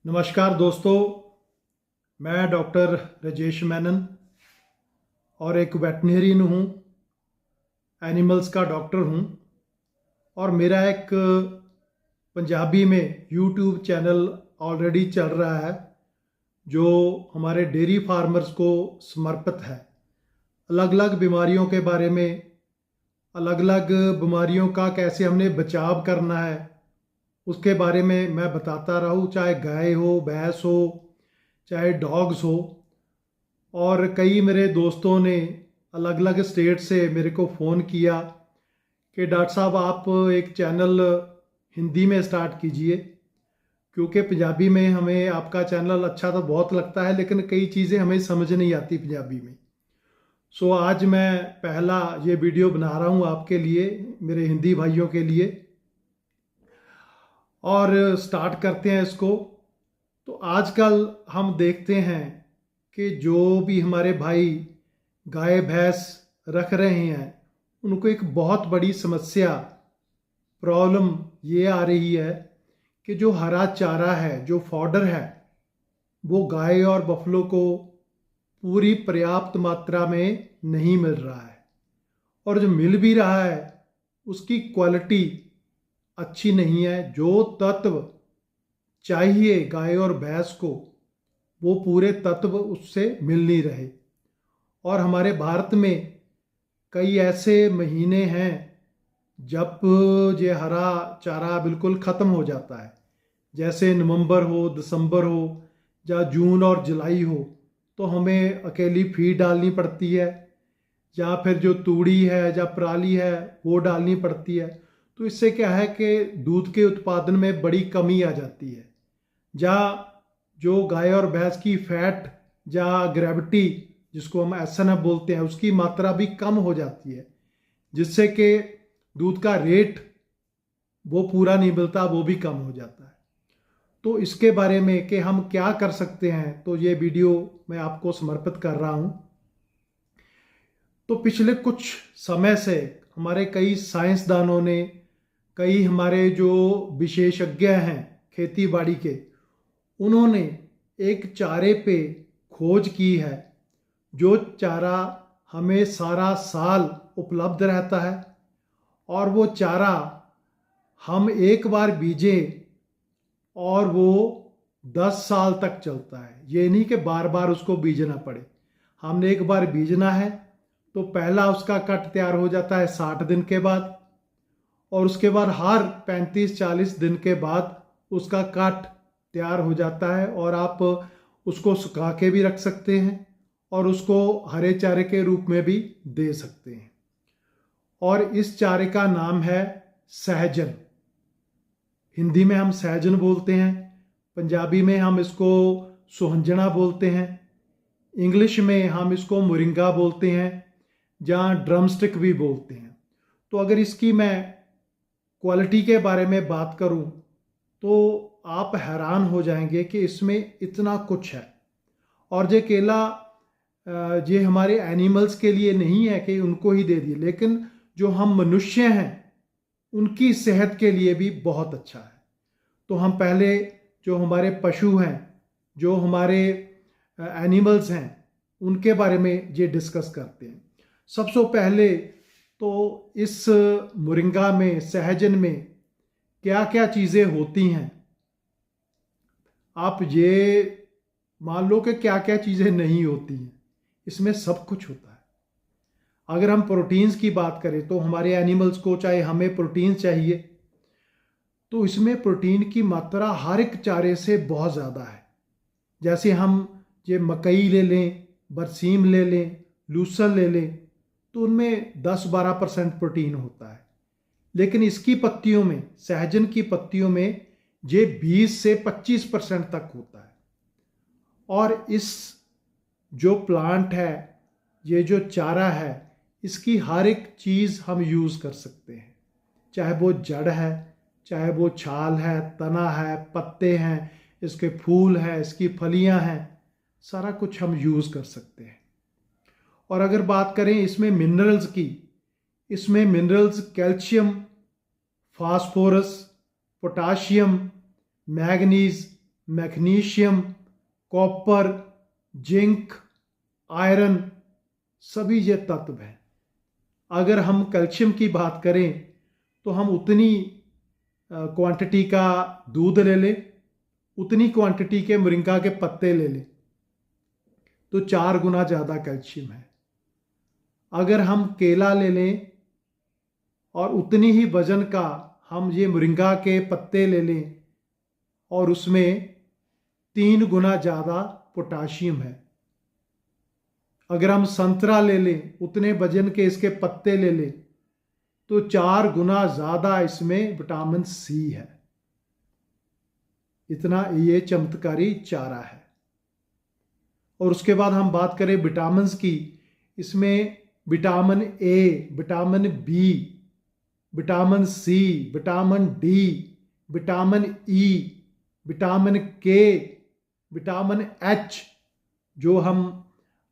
नमस्कार दोस्तों, मैं डॉक्टर राजेश मेनन और एक वेटनरियन हूँ, एनिमल्स का डॉक्टर हूँ। और मेरा एक पंजाबी में यूट्यूब चैनल ऑलरेडी चल रहा है जो हमारे डेयरी फार्मर्स को समर्पित है। अलग अलग बीमारियों के बारे में, अलग अलग बीमारियों का कैसे हमने बचाव करना है उसके बारे में मैं बताता रहूँ, चाहे गाय हो, भैंस हो, चाहे डॉग्स हो। और कई मेरे दोस्तों ने अलग अलग स्टेट से मेरे को फ़ोन किया कि डॉक्टर साहब आप एक चैनल हिंदी में स्टार्ट कीजिए, क्योंकि पंजाबी में हमें आपका चैनल अच्छा तो बहुत लगता है लेकिन कई चीज़ें हमें समझ नहीं आती पंजाबी में। सो आज मैं पहला ये वीडियो बना रहा हूँ आपके लिए, मेरे हिंदी भाइयों के लिए, और स्टार्ट करते हैं इसको। तो आजकल हम देखते हैं कि जो भी हमारे भाई गाय भैंस रख रहे हैं उनको एक बहुत बड़ी समस्या, प्रॉब्लम ये आ रही है कि जो हरा चारा है, जो फॉडर है, वो गाय और बफलो को पूरी पर्याप्त मात्रा में नहीं मिल रहा है। और जो मिल भी रहा है उसकी क्वालिटी अच्छी नहीं है। जो तत्व चाहिए गाय और भैंस को वो पूरे तत्व उससे मिल नहीं रहे। और हमारे भारत में कई ऐसे महीने हैं जब ये हरा चारा बिल्कुल ख़त्म हो जाता है, जैसे नवंबर हो, दिसंबर हो, या जून और जुलाई हो, तो हमें अकेली फीड डालनी पड़ती है, या फिर जो तूड़ी है या पराली है वो डालनी पड़ती है। तो इससे क्या है कि दूध के उत्पादन में बड़ी कमी आ जाती है, या जो गाय और भैंस की फैट या ग्रेविटी जिसको हम एसएनएफ बोलते हैं उसकी मात्रा भी कम हो जाती है, जिससे कि दूध का रेट वो पूरा नहीं मिलता, वो भी कम हो जाता है। तो इसके बारे में कि हम क्या कर सकते हैं, तो ये वीडियो मैं आपको समर्पित कर रहा हूँ। तो पिछले कुछ समय से हमारे कई साइंसदानों ने, कई हमारे जो विशेषज्ञ हैं खेती बाड़ी के, उन्होंने एक चारे पे खोज की है जो चारा हमें सारा साल उपलब्ध रहता है। और वो चारा हम एक बार बीजें और वो 10 साल तक चलता है। ये नहीं कि बार बार उसको बीजना पड़े। हमने एक बार बीजना है तो पहला उसका कट तैयार हो जाता है 60 दिन के बाद, और उसके बाद हर 35-40 दिन के बाद उसका कट तैयार हो जाता है। और आप उसको सुखा के भी रख सकते हैं और उसको हरे चारे के रूप में भी दे सकते हैं। और इस चारे का नाम है सहजन। हिंदी में हम सहजन बोलते हैं, पंजाबी में हम इसको सुहंजना बोलते हैं, इंग्लिश में हम इसको मोरिंगा बोलते हैं, जहाँ ड्रमस्टिक भी बोलते हैं। तो अगर इसकी मैं क्वालिटी के बारे में बात करूं तो आप हैरान हो जाएंगे कि इसमें इतना कुछ है। और ये केला ये हमारे एनिमल्स के लिए नहीं है कि उनको ही दे दिए, लेकिन जो हम मनुष्य हैं उनकी सेहत के लिए भी बहुत अच्छा है। तो हम पहले जो हमारे पशु हैं, जो हमारे एनिमल्स हैं, उनके बारे में ये डिस्कस करते हैं। सबसे पहले तो इस मोरिंगा में, सहजन में क्या क्या चीज़ें होती हैं, आप ये मान लो कि क्या क्या चीज़ें नहीं होती हैं। इसमें सब कुछ होता है। अगर हम प्रोटीन्स की बात करें तो हमारे एनिमल्स को, चाहे हमें प्रोटीन चाहिए, तो इसमें प्रोटीन की मात्रा हर एक चारे से बहुत ज़्यादा है। जैसे हम ये मकई ले लें, बरसीम ले लें, लूसन ले लें, तो उनमें 10-12% प्रोटीन होता है। लेकिन इसकी पत्तियों में, सहजन की पत्तियों में ये 20 से 25% तक होता है। और इस जो प्लांट है, ये जो चारा है, इसकी हर एक चीज़ हम यूज़ कर सकते हैं, चाहे वो जड़ है, चाहे वो छाल है, तना है, पत्ते हैं, इसके फूल हैं, इसकी फलियां हैं, सारा कुछ हम यूज़ कर सकते हैं। और अगर बात करें इसमें मिनरल्स की, इसमें minerals calcium, phosphorus, potassium, manganese, magnesium, copper, zinc, iron, सभी ये तत्व हैं। अगर हम कैल्शियम की बात करें तो हम उतनी क्वांटिटी का दूध ले लें, उतनी क्वांटिटी के मोरिंगा के पत्ते ले लें तो 4 गुना ज़्यादा कैल्शियम है। अगर हम केला ले लें और उतनी ही वजन का हम ये मोरिंगा के पत्ते ले लें और उसमें 3 गुना ज़्यादा पोटाशियम है। अगर हम संतरा ले लें, उतने वजन के इसके पत्ते ले लें तो 4 गुना ज़्यादा इसमें विटामिन सी है। इतना ये चमत्कारी चारा है। और उसके बाद हम बात करें विटामिन्स की, इसमें vitamin A, vitamin B, vitamin C, vitamin D, vitamin E, vitamin K, vitamin H, जो हम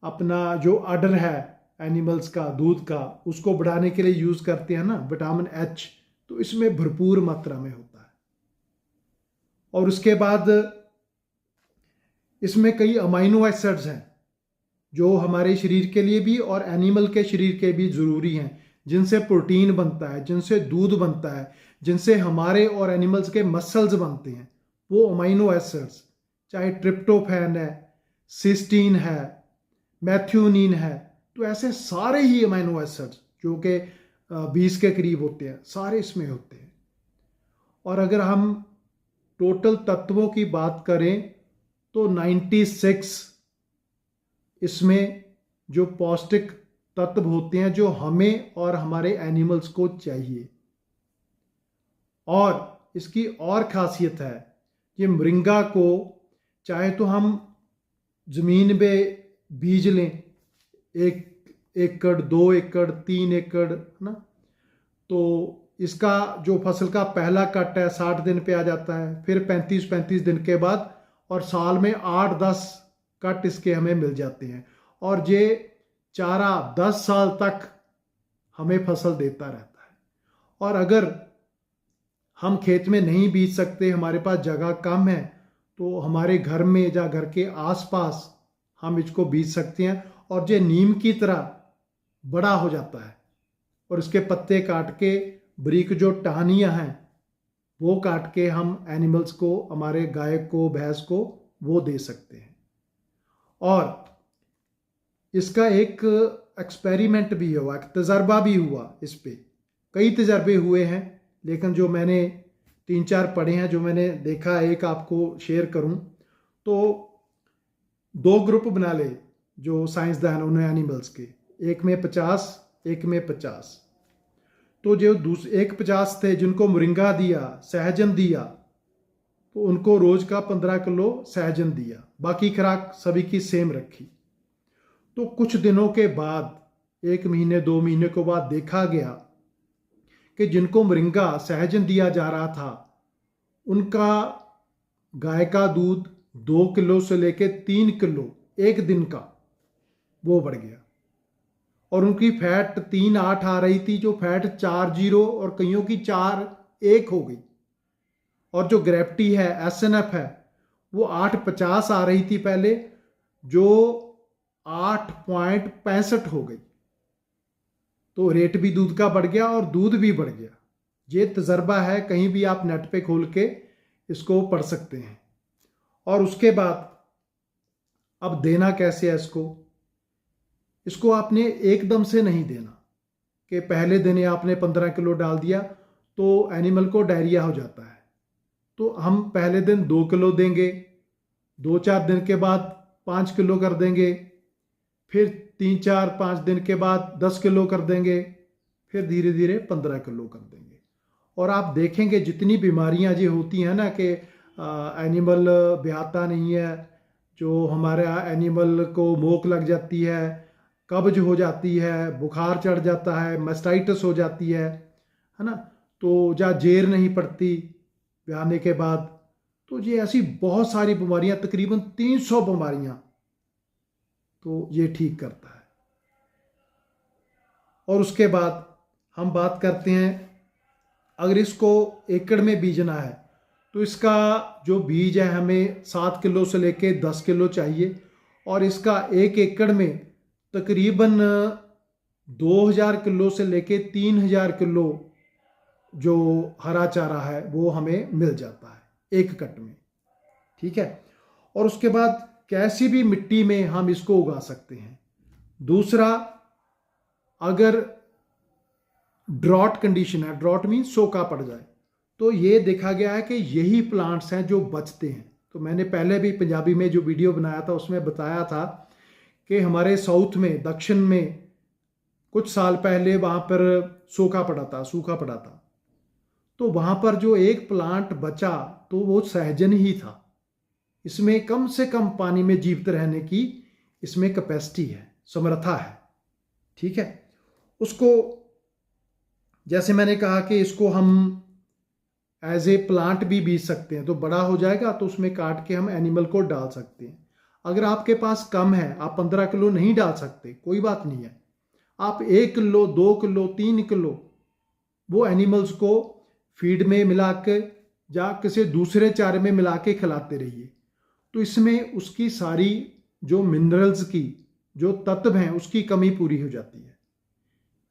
अपना जो अडर है एनिमल्स का, दूध का, उसको बढ़ाने के लिए यूज़ करते हैं ना, विटामिन एच, तो इसमें भरपूर मात्रा में होता है। और उसके बाद इसमें कई अमाइनो एसिड्स हैं जो हमारे शरीर के लिए भी और एनिमल के शरीर के भी ज़रूरी हैं, जिनसे प्रोटीन बनता है, जिनसे दूध बनता है, जिनसे हमारे और एनिमल्स के मसल्स बनते हैं। वो अमाइनो एसिड्स चाहे ट्रिप्टोफैन है, सिस्टीन है, मैथ्यूनिन है, तो ऐसे सारे ही अमाइनो एसिड्स जो कि 20 के करीब होते हैं, सारे इसमें होते हैं। और अगर हम टोटल तत्वों की बात करें तो 96 इसमें जो पौष्टिक तत्व होते हैं जो हमें और हमारे एनिमल्स को चाहिए। और इसकी और खासियत है, ये मोरिंगा को चाहे तो हम ज़मीन में बीज लें, 1 एकड़, 2 एकड़, 3 एकड़, है ना, तो इसका जो फसल का पहला कट है 60 दिन पे आ जाता है, फिर 35 दिन के बाद, और साल में 8-10 कट इसके हमें मिल जाते हैं। और ये चारा 10 साल तक हमें फसल देता रहता है। और अगर हम खेत में नहीं बीज सकते, हमारे पास जगह कम है, तो हमारे घर में या घर के आसपास हम इसको बीज सकते हैं। और ये नीम की तरह बड़ा हो जाता है और इसके पत्ते काट के बारीक जो टहनियाँ हैं वो काट के हम एनिमल्स को, हमारे गाय को, भैंस को, वो दे सकते हैं। और इसका एक एक्सपेरिमेंट भी हुआ, एक तजर्बा भी हुआ, इस पे कई तजर्बे हुए हैं, लेकिन जो मैंने 3-4 पढ़े हैं, जो मैंने देखा, एक आपको शेयर करूं तो 2 ग्रुप बना ले जो साइंसदान उन्हें एनिमल्स के, एक में 50, एक में 50। तो जो एक 50 थे जिनको मोरिंगा दिया, सहजन दिया, तो उनको रोज़ का 15 किलो सहजन दिया, बाकी खुराक सभी की सेम रखी। तो कुछ दिनों के बाद, 1 महीने 2 महीने के बाद देखा गया कि जिनको मोरिंगा सहजन दिया जा रहा था उनका गाय का दूध 2 किलो से लेके 3 किलो एक दिन का वो बढ़ गया। और उनकी फैट 3.8 आ रही थी, जो फैट 4.0 और कईयों की 4.1 हो गई। और जो ग्रेविटी है, SNF है, वो 8.50 आ रही थी पहले, जो 8.65 हो गई। तो रेट भी दूध का बढ़ गया और दूध भी बढ़ गया। ये तजर्बा है, कहीं भी आप नेट पे खोल के इसको पढ़ सकते हैं। और उसके बाद अब देना कैसे है इसको आपने एकदम से नहीं देना कि पहले दिन आपने 15 किलो डाल दिया तो एनिमल को डायरिया हो जाता है। तो हम पहले दिन 2 किलो देंगे, 2-4 दिन के बाद 5 किलो कर देंगे, फिर 3-4-5 दिन के बाद 10 किलो कर देंगे, फिर धीरे धीरे 15 किलो कर देंगे। और आप देखेंगे जितनी बीमारियां ये होती हैं ना कि एनिमल ब्याता नहीं है, जो हमारा एनिमल को मोक लग जाती है, कब्ज हो जाती है, बुखार चढ़ जाता है, मास्टाइटिस हो जाती है ना, तो या जेर नहीं पड़ती ब्याने के बाद, तो ये ऐसी बहुत सारी बीमारियां, तकरीबन 300 बीमारियां तो ये ठीक करता है। और उसके बाद हम बात करते हैं, अगर इसको एकड़ में बीजना है तो इसका जो बीज है हमें 7 किलो से लेके 10 किलो चाहिए, और इसका 1 एकड़ में तकरीबन 2000 किलो से लेके 3000 किलो जो हरा चारा है वो हमें मिल जाता है एक कट में। ठीक है, और उसके बाद कैसी भी मिट्टी में हम इसको उगा सकते हैं। दूसरा, अगर ड्रॉट कंडीशन है, ड्रॉट मीन सूखा पड़ जाए, तो ये देखा गया है कि यही प्लांट्स हैं जो बचते हैं। तो मैंने पहले भी पंजाबी में जो वीडियो बनाया था उसमें बताया था कि हमारे साउथ में, दक्षिण में कुछ साल पहले वहाँ पर सूखा पड़ा था, तो वहाँ पर जो एक प्लांट बचा तो वो सहजन ही था। इसमें कम से कम पानी में जीवित रहने की इसमें कैपेसिटी है, समर्था है। ठीक है, उसको जैसे मैंने कहा कि इसको हम एज ए प्लांट भी बीज सकते हैं, तो बड़ा हो जाएगा तो उसमें काट के हम एनिमल को डाल सकते हैं। अगर आपके पास कम है, आप 15 किलो नहीं डाल सकते, कोई बात नहीं है, आप 1 किलो 2 किलो 3 किलो वो एनिमल्स को फीड में मिला के या किसी दूसरे चारे में मिला के खिलाते रहिए। तो इसमें उसकी सारी जो मिनरल्स की जो तत्व हैं उसकी कमी पूरी हो जाती है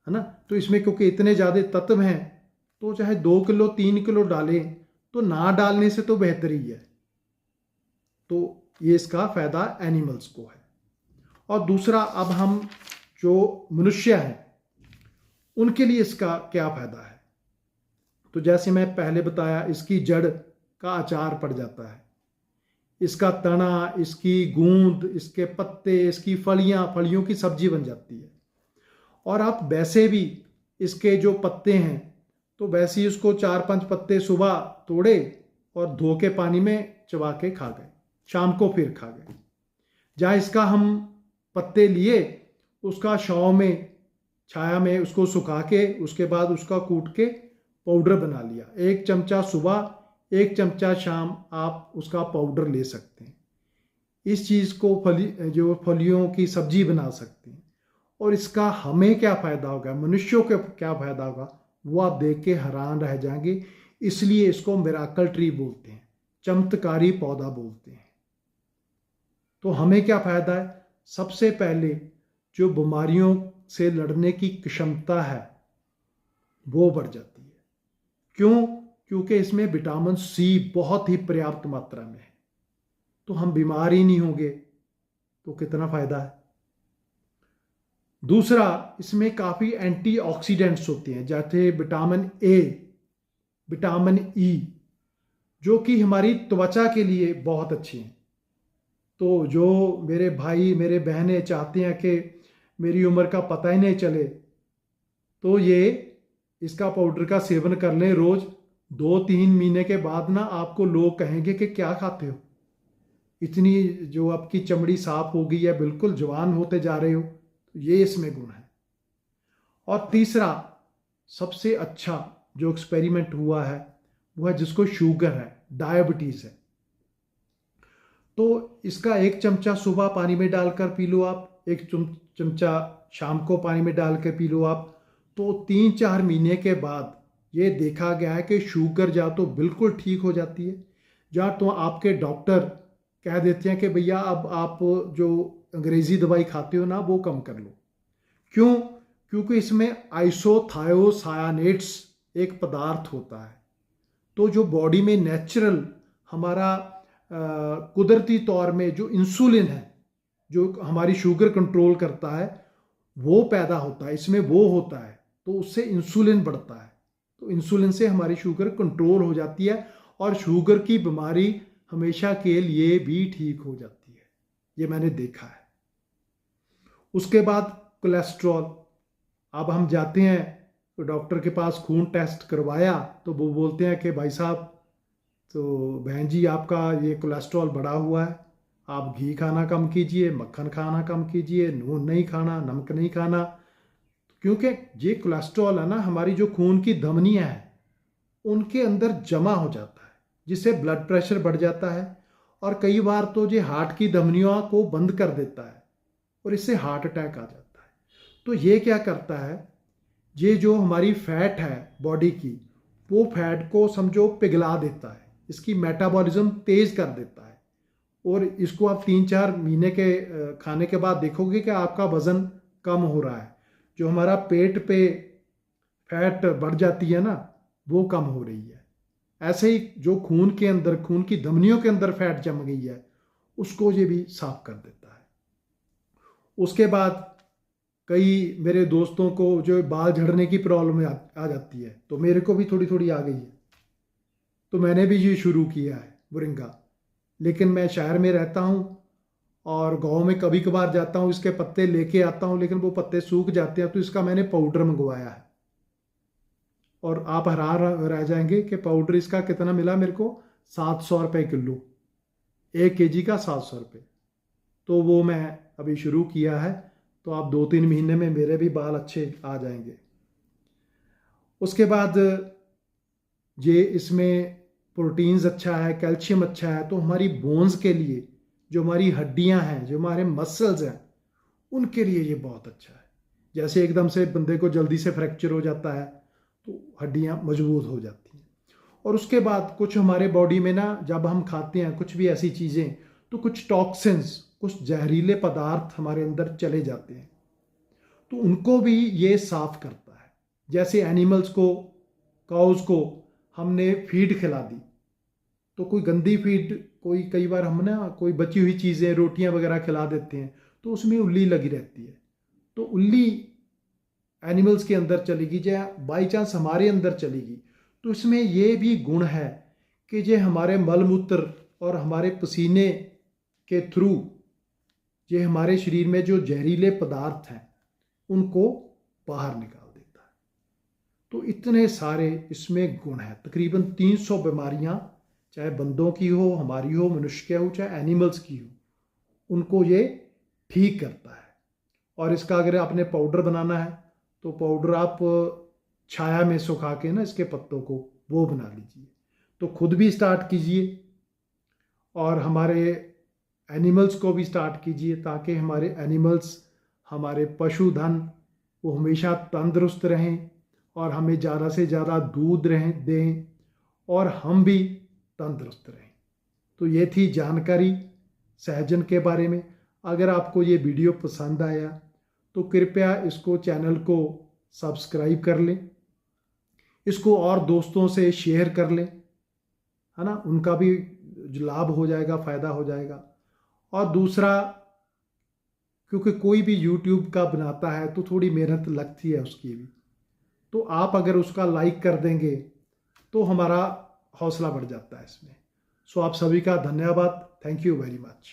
ना। तो इसमें क्योंकि इतने ज़्यादा तत्व हैं, तो चाहे 2 किलो 3 किलो डालें, तो ना डालने से तो बेहतर ही है। तो ये इसका फ़ायदा एनिमल्स को है। और दूसरा, अब हम जो मनुष्य हैं उनके लिए इसका क्या फ़ायदा है। तो जैसे मैं पहले बताया, इसकी जड़ का अचार पड़ जाता है, इसका तना, इसकी गूंद, इसके पत्ते, इसकी फलियों की सब्जी बन जाती है। और आप वैसे भी इसके जो पत्ते हैं, तो वैसे ही उसको 4-5 पत्ते सुबह तोड़े और धो के पानी में चबा के खा गए, शाम को फिर खा गए। जहाँ इसका हम पत्ते लिए, उसका छांव में, छाया में उसको सुखा के, उसके बाद उसका कूट के पाउडर बना लिया। 1 चमचा सुबह, 1 चमचा शाम आप उसका पाउडर ले सकते हैं। इस चीज़ को फलियों की सब्जी बना सकते हैं। और इसका हमें क्या फ़ायदा होगा, मनुष्यों को क्या फ़ायदा होगा, वो आप देख के हैरान रह जाएंगे। इसलिए इसको मिराकल ट्री बोलते हैं, चमत्कारी पौधा बोलते हैं। तो हमें क्या फ़ायदा है, सबसे पहले जो बीमारियों से लड़ने की क्षमता है वो बढ़ जाती है। क्यों? क्योंकि इसमें विटामिन सी बहुत ही पर्याप्त मात्रा में है। तो हम बीमार ही नहीं होंगे, तो कितना फ़ायदा है। दूसरा, इसमें काफ़ी एंटीऑक्सीडेंट्स होते हैं, जैसे विटामिन ए, विटामिन ई, जो कि हमारी त्वचा के लिए बहुत अच्छे हैं। तो जो मेरे भाई मेरे बहनें चाहते हैं कि मेरी उम्र का पता ही नहीं चले, तो ये इसका पाउडर का सेवन कर लें रोज़। 2-3 महीने के बाद ना आपको लोग कहेंगे कि क्या खाते हो, इतनी जो आपकी चमड़ी साफ हो गई है, बिल्कुल जवान होते जा रहे हो। तो ये इसमें गुण है। और तीसरा, सबसे अच्छा जो एक्सपेरिमेंट हुआ है वो है जिसको शुगर है, डायबिटीज़ है, तो इसका 1 चमचा सुबह पानी में डालकर पी लो आप, 1 चमचा शाम को पानी में डालकर पी लो आप। तो 3-4 महीने के बाद ये देखा गया है कि शुगर या तो बिल्कुल ठीक हो जाती है, या तो आपके डॉक्टर कह देते हैं कि भैया अब आप जो अंग्रेज़ी दवाई खाते हो ना वो कम कर लो। क्यों? क्योंकि इसमें आइसोथायोसायानेट्स एक पदार्थ होता है। तो जो बॉडी में नेचुरल हमारा कुदरती तौर में जो इंसुलिन है, जो हमारी शुगर कंट्रोल करता है, वो पैदा होता है, इसमें वो होता है। तो उससे इंसुलिन बढ़ता है, तो इंसुलिन से हमारी शुगर कंट्रोल हो जाती है और शुगर की बीमारी हमेशा के लिए भी ठीक हो जाती है। ये मैंने देखा है। उसके बाद कोलेस्ट्रॉल, अब हम जाते हैं तो डॉक्टर के पास, खून टेस्ट करवाया तो वो बोलते हैं कि भाई साहब, तो बहन जी आपका ये कोलेस्ट्रॉल बढ़ा हुआ है, आप घी खाना कम कीजिए, मक्खन खाना कम कीजिए, नून नहीं खाना, नमक नहीं खाना। क्योंकि ये कोलेस्ट्रॉल है ना, हमारी जो खून की धमनियाँ हैं उनके अंदर जमा हो जाता है, जिससे ब्लड प्रेशर बढ़ जाता है। और कई बार तो ये हार्ट की धमनियों को बंद कर देता है और इससे हार्ट अटैक आ जाता है। तो ये क्या करता है, ये जो हमारी फैट है बॉडी की, वो फैट को समझो पिघला देता है, इसकी मेटाबॉलिज्म तेज़ कर देता है। और इसको आप 3-4 महीने के खाने के बाद देखोगे कि आपका वज़न कम हो रहा है। जो हमारा पेट पे फैट बढ़ जाती है ना, वो कम हो रही है। ऐसे ही जो खून के अंदर, खून की धमनियों के अंदर फैट जम गई है, उसको ये भी साफ कर देता है। उसके बाद कई मेरे दोस्तों को जो बाल झड़ने की प्रॉब्लम आ जाती है, तो मेरे को भी थोड़ी थोड़ी आ गई है, तो मैंने भी ये शुरू किया है मोरिंगा। लेकिन मैं शहर में रहता हूँ और गांव में कभी कभार जाता हूँ, इसके पत्ते लेके आता हूँ, लेकिन वो पत्ते सूख जाते हैं, तो इसका मैंने पाउडर मंगवाया है। और आप हैरान रह जाएंगे कि पाउडर इसका कितना मिला मेरे को, 700 रुपये किलो, 1 kg का 700 रुपये। तो वो मैं अभी शुरू किया है, तो आप 2-3 महीने में मेरे भी बाल अच्छे आ जाएंगे। उसके बाद ये इसमें प्रोटीन्स अच्छा है, कैल्शियम अच्छा है, तो हमारी बोन्स के लिए, जो हमारी हड्डियां हैं, जो हमारे मसल्स हैं, उनके लिए ये बहुत अच्छा है। जैसे एकदम से बंदे को जल्दी से फ्रैक्चर हो जाता है, तो हड्डियां मजबूत हो जाती हैं। और उसके बाद कुछ हमारे बॉडी में ना, जब हम खाते हैं कुछ भी ऐसी चीज़ें, तो कुछ टॉक्सिन्स, कुछ जहरीले पदार्थ हमारे अंदर चले जाते हैं, तो उनको भी ये साफ करता है। जैसे एनिमल्स को, काउज को हमने फीड खिला दी, तो कोई गंदी फीड, कोई कई बार हम ना कोई बची हुई चीज़ें, रोटियां वगैरह खिला देते हैं, तो उसमें उल्ली लगी रहती है। तो उल्ली एनिमल्स के अंदर चलेगी, या बाई चांस हमारे अंदर चलेगी, तो इसमें ये भी गुण है कि ये हमारे मलमूत्र और हमारे पसीने के थ्रू ये हमारे शरीर में जो जहरीले पदार्थ हैं उनको बाहर निकाल देता है। तो इतने सारे इसमें गुण हैं। तकरीबन 300 बीमारियां, चाहे बंदों की हो, हमारी हो, मनुष्य की हो, चाहे एनिमल्स की हो, उनको ये ठीक करता है। और इसका अगर आपने पाउडर बनाना है, तो पाउडर आप छाया में सुखा के ना इसके पत्तों को वो बना लीजिए। तो खुद भी स्टार्ट कीजिए और हमारे एनिमल्स को भी स्टार्ट कीजिए, ताकि हमारे एनिमल्स, हमारे पशुधन, वो हमेशा तंदुरुस्त रहें और हमें ज़्यादा से ज़्यादा दूध दें और हम भी तंदुरुस्त रहें। तो ये थी जानकारी सहजन के बारे में। अगर आपको ये वीडियो पसंद आया तो कृपया इसको, चैनल को सब्सक्राइब कर लें, इसको और दोस्तों से शेयर कर लें, है ना, उनका भी लाभ हो जाएगा, फ़ायदा हो जाएगा। और दूसरा, क्योंकि कोई भी यूट्यूब का बनाता है तो थोड़ी मेहनत लगती है उसकी भी, तो आप अगर उसका लाइक कर देंगे तो हमारा हौसला बढ़ जाता है इसमें। सो आप सभी का धन्यवाद। Thank you very much.